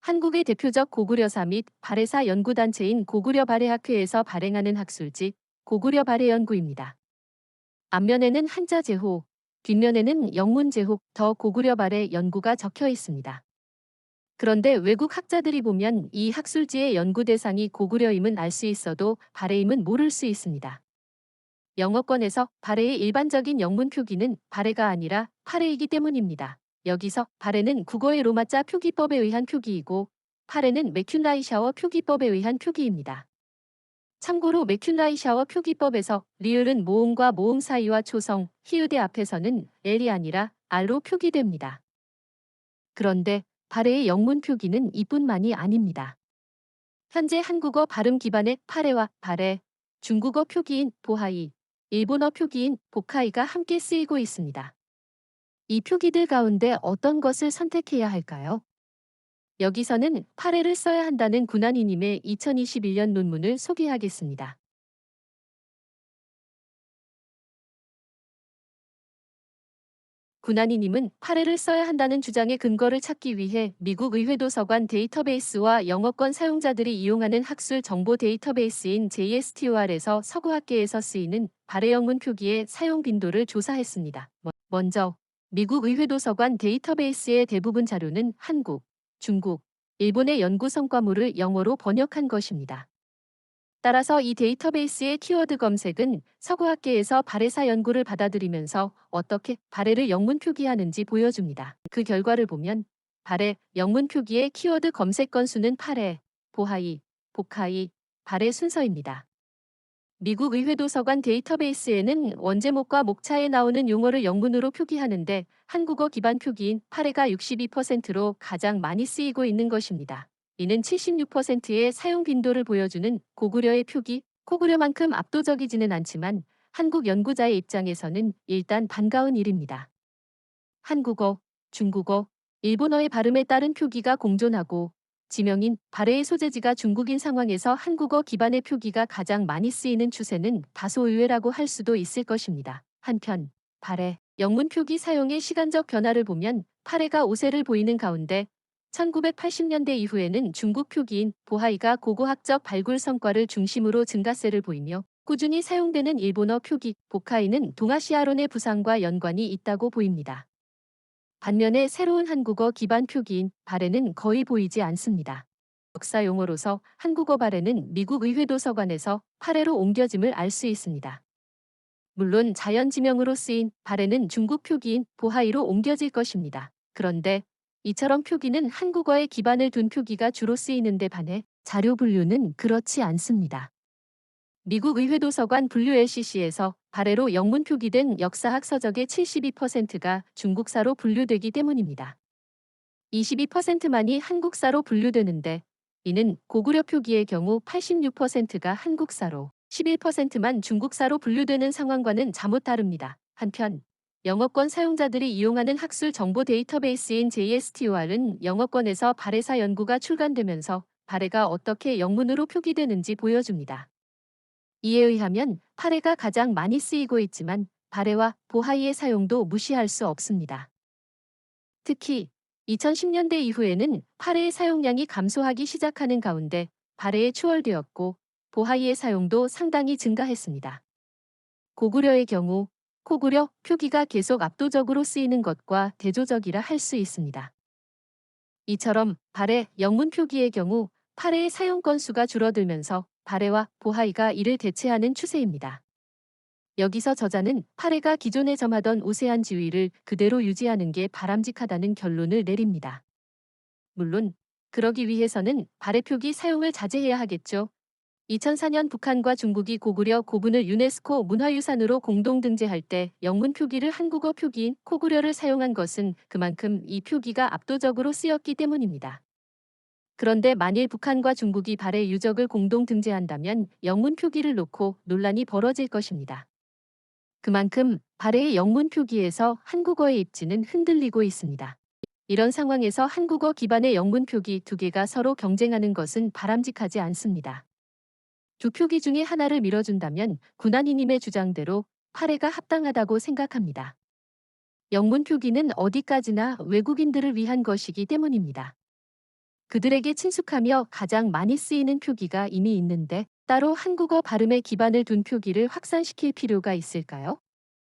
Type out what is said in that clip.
한국의 대표적 고구려사 및 발해사 연구단체인 고구려 발해학회에서 발행하는 학술지 고구려 발해연구입니다. 앞면에는 한자 제호, 뒷면에는 영문 제호, 더 고구려 발해 연구가 적혀 있습니다. 그런데 외국 학자들이 보면 이 학술지의 연구 대상이 고구려임은 알 수 있어도 발해임은 모를 수 있습니다. 영어권에서 발해의 일반적인 영문 표기는 발해가 아니라 파해이기 때문입니다. 여기서 발해는 국어의 로마자 표기법에 의한 표기이고 파해는 맥큘라이샤워 표기법에 의한 표기입니다. 참고로 맥큘라이샤워 표기법에서 리을은 모음과 모음 사이와 초성, 히읗의 앞에서는 L이 아니라 R로 표기됩니다. 그런데 발해의 영문 표기는 이뿐만이 아닙니다. 현재 한국어 발음 기반의 파해와 발해, 중국어 표기인 보하이, 일본어 표기인 보카이가 함께 쓰이고 있습니다. 이 표기들 가운데 어떤 것을 선택해야 할까요? 여기서는 파해를 써야 한다는 군한이님의 2021년 논문을 소개하겠습니다. 군한이님은 파해를 써야 한다는 주장의 근거를 찾기 위해 미국 의회도서관 데이터베이스와 영어권 사용자들이 이용하는 학술 정보 데이터베이스인 JSTOR에서 서구학계에서 쓰이는 발해 영문 표기의 사용 빈도를 조사했습니다. 먼저 미국 의회도서관 데이터베이스의 대부분 자료는 한국, 중국, 일본의 연구 성과물을 영어로 번역한 것입니다. 따라서 이 데이터베이스의 키워드 검색은 서구학계에서 발해사 연구를 받아들이면서 어떻게 발해를 영문 표기하는지 보여줍니다. 그 결과를 보면 발해 영문 표기의 키워드 검색 건수는 파해, 보하이, 보카이, 발해 순서입니다. 미국 의회도서관 데이터베이스에는 원제목과 목차에 나오는 용어를 영문으로 표기하는데 한국어 기반 표기인 파해가 62%로 가장 많이 쓰이고 있는 것입니다. 이는 76%의 사용 빈도를 보여주는 고구려의 표기, 고구려만큼 압도적이지는 않지만 한국 연구자의 입장에서는 일단 반가운 일입니다. 한국어, 중국어, 일본어의 발음에 따른 표기가 공존하고 지명인 발해의 소재지가 중국인 상황에서 한국어 기반의 표기가 가장 많이 쓰이는 추세는 다소 의외라고 할 수도 있을 것입니다. 한편 발해, 영문 표기 사용의 시간적 변화를 보면 파해가 우세를 보이는 가운데 1980년대 이후에는 중국 표기인 보하이가 고고학적 발굴 성과를 중심으로 증가세를 보이며 꾸준히 사용되는 일본어 표기 보카이는 동아시아론의 부상과 연관이 있다고 보입니다. 반면에 새로운 한국어 기반 표기인 발해는 거의 보이지 않습니다. 역사 용어로서 한국어 발해는 미국 의회도서관에서 파해로 옮겨짐을 알 수 있습니다. 물론 자연 지명으로 쓰인 발해는 중국 표기인 보하이로 옮겨질 것입니다. 그런데 이처럼 표기는 한국어에 기반을 둔 표기가 주로 쓰이는데 반해 자료 분류는 그렇지 않습니다. 미국 의회도서관 분류 LCC에서 발해로 영문 표기된 역사학 서적의 72%가 중국사로 분류되기 때문입니다. 22%만이 한국사로 분류되는데 이는 고구려 표기의 경우 86%가 한국사로 11%만 중국사로 분류되는 상황과는 잠못 다릅니다. 한편 영어권 사용자들이 이용하는 학술 정보 데이터베이스인 JSTOR은 영어권에서 발해사 연구가 출간되면서 발해가 어떻게 영문으로 표기되는지 보여줍니다. 이에 의하면 파해가 가장 많이 쓰이고 있지만 발해와 보하이의 사용도 무시할 수 없습니다. 특히 2010년대 이후에는 파해의 사용량이 감소하기 시작하는 가운데 발해에 추월되었고 보하이의 사용도 상당히 증가했습니다. 고구려의 경우 고구려 표기가 계속 압도적으로 쓰이는 것과 대조적이라 할 수 있습니다. 이처럼 발해 영문 표기의 경우 파해의 사용 건수가 줄어들면서 발해와 보하이가 이를 대체하는 추세입니다. 여기서 저자는 파해가 기존에 점하던 우세한 지위를 그대로 유지하는 게 바람직하다는 결론을 내립니다. 물론 그러기 위해서는 발해 표기 사용을 자제해야 하겠죠. 2004년 북한과 중국이 고구려 고분을 유네스코 문화유산으로 공동 등재할 때 영문 표기를 한국어 표기인 고구려를 사용한 것은 그만큼 이 표기가 압도적으로 쓰였기 때문입니다. 그런데 만일 북한과 중국이 발해 유적을 공동 등재한다면 영문 표기를 놓고 논란이 벌어질 것입니다. 그만큼 발해의 영문 표기에서 한국어의 입지는 흔들리고 있습니다. 이런 상황에서 한국어 기반의 영문 표기 두 개가 서로 경쟁하는 것은 바람직하지 않습니다. 두 표기 중에 하나를 밀어준다면 군한이님의 주장대로 발해가 합당하다고 생각합니다. 영문 표기는 어디까지나 외국인들을 위한 것이기 때문입니다. 그들에게 친숙하며 가장 많이 쓰이는 표기가 이미 있는데 따로 한국어 발음에 기반을 둔 표기를 확산시킬 필요가 있을까요?